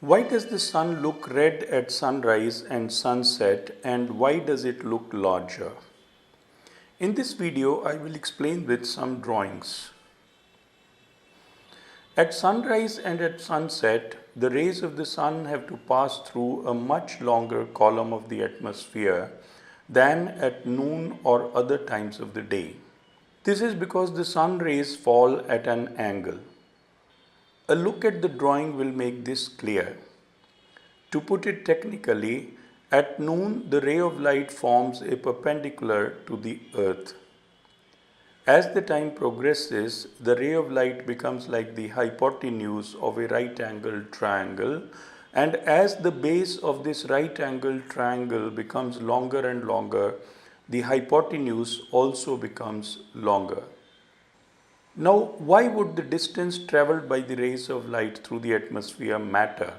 Why does the sun look red at sunrise and sunset, and why does it look larger? In this video, I will explain with some drawings. At sunrise and at sunset, the rays of the sun have to pass through a much longer column of the atmosphere than at noon or other times of the day. This is because the sun rays fall at an angle. A look at the drawing will make this clear. To put it technically, at noon the ray of light forms a perpendicular to the earth. As the time progresses, the ray of light becomes like the hypotenuse of a right-angled triangle, and as the base of this right-angled triangle becomes longer and longer, the hypotenuse also becomes longer. Now, why would the distance traveled by the rays of light through the atmosphere matter?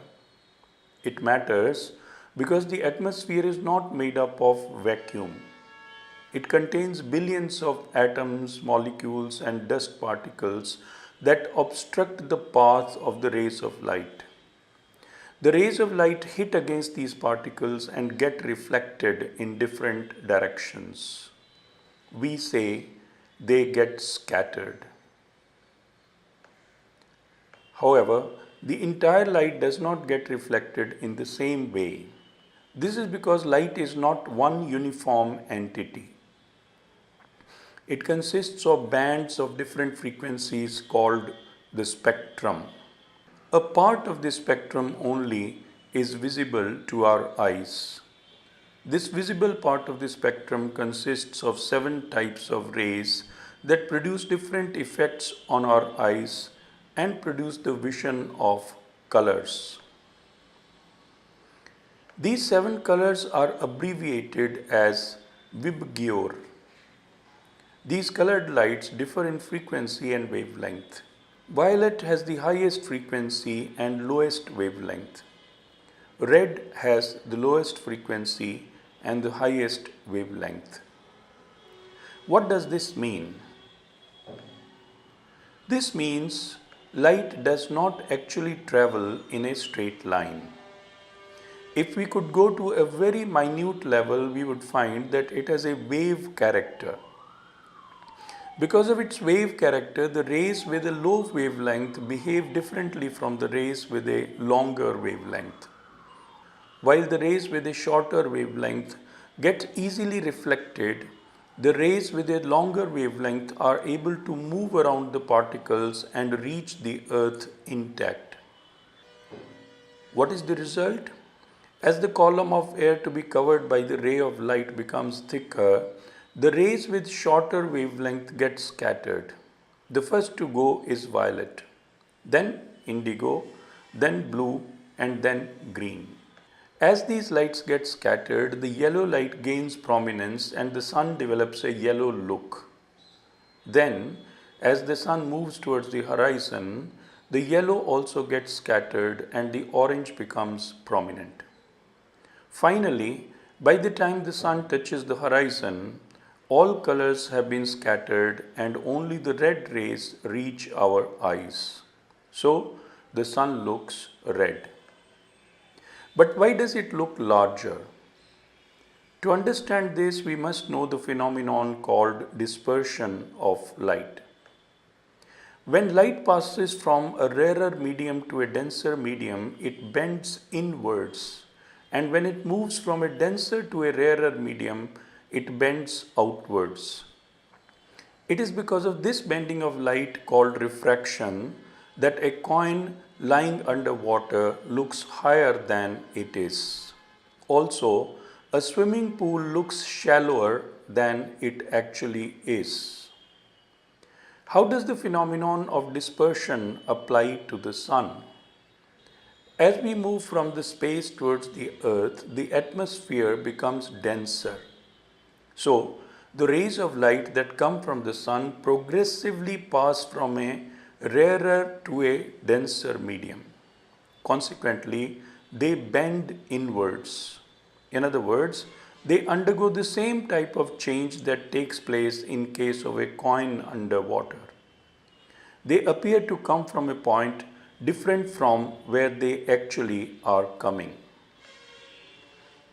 It matters because the atmosphere is not made up of vacuum. It contains billions of atoms, molecules, and dust particles that obstruct the path of the rays of light. The rays of light hit against these particles and get reflected in different directions. We say they get scattered. However, the entire light does not get reflected in the same way. This is because light is not one uniform entity. It consists of bands of different frequencies called the spectrum. A part of the spectrum only is visible to our eyes. This visible part of the spectrum consists of 7 types of rays that produce different effects on our eyes and produce the vision of colors. These 7 colors are abbreviated as Vibgyor. These colored lights differ in frequency and wavelength. Violet has the highest frequency and lowest wavelength. Red has the lowest frequency and the highest wavelength. What does this mean? This means light does not actually travel in a straight line. If we could go to a very minute level, we would find that it has a wave character. Because of its wave character, the rays with a low wavelength behave differently from the rays with a longer wavelength. While the rays with a shorter wavelength get easily reflected, the rays with a longer wavelength are able to move around the particles and reach the earth intact. What is the result? As the column of air to be covered by the ray of light becomes thicker, the rays with shorter wavelength get scattered. The first to go is violet, then indigo, then blue, and then green. As these lights get scattered, the yellow light gains prominence and the sun develops a yellow look. Then, as the sun moves towards the horizon, the yellow also gets scattered and the orange becomes prominent. Finally, by the time the sun touches the horizon, all colors have been scattered and only the red rays reach our eyes. So, the sun looks red. But why does it look larger? To understand this, we must know the phenomenon called dispersion of light. When light passes from a rarer medium to a denser medium, it bends inwards, and when it moves from a denser to a rarer medium, it bends outwards. It is because of this bending of light called refraction that a coin lying under water looks higher than it is. Also, a swimming pool looks shallower than it actually is. How does the phenomenon of dispersion apply to the sun? As we move from the space towards the earth, the atmosphere becomes denser. So, the rays of light that come from the sun progressively pass from a rarer to a denser medium. Consequently, they bend inwards. In other words, they undergo the same type of change that takes place in case of a coin under water. They appear to come from a point different from where they actually are coming.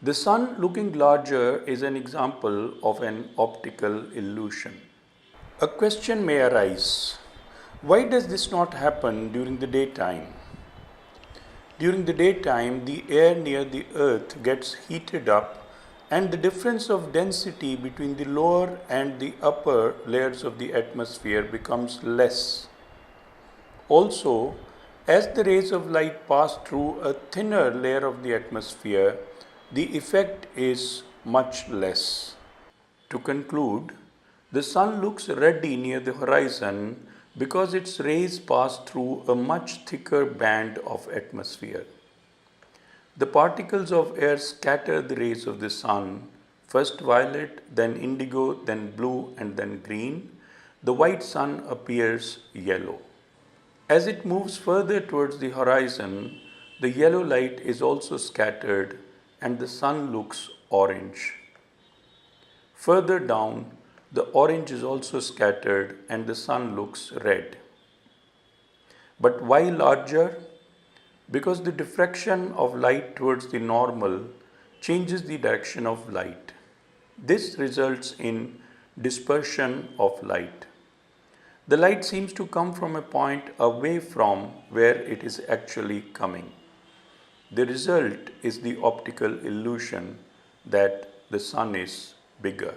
The sun looking larger is an example of an optical illusion. A question may arise: why does this not happen during the daytime? During the daytime, the air near the earth gets heated up, and the difference of density between the lower and the upper layers of the atmosphere becomes less. Also, as the rays of light pass through a thinner layer of the atmosphere, the effect is much less. To conclude, the sun looks ruddy near the horizon because its rays pass through a much thicker band of atmosphere. The particles of air scatter the rays of the sun, first violet, then indigo, then blue, and then green. The white sun appears yellow. As it moves further towards the horizon, the yellow light is also scattered and the sun looks orange. Further down, the orange is also scattered and the sun looks red. But why larger? Because the diffraction of light towards the normal changes the direction of light. This results in dispersion of light. The light seems to come from a point away from where it is actually coming. The result is the optical illusion that the sun is bigger.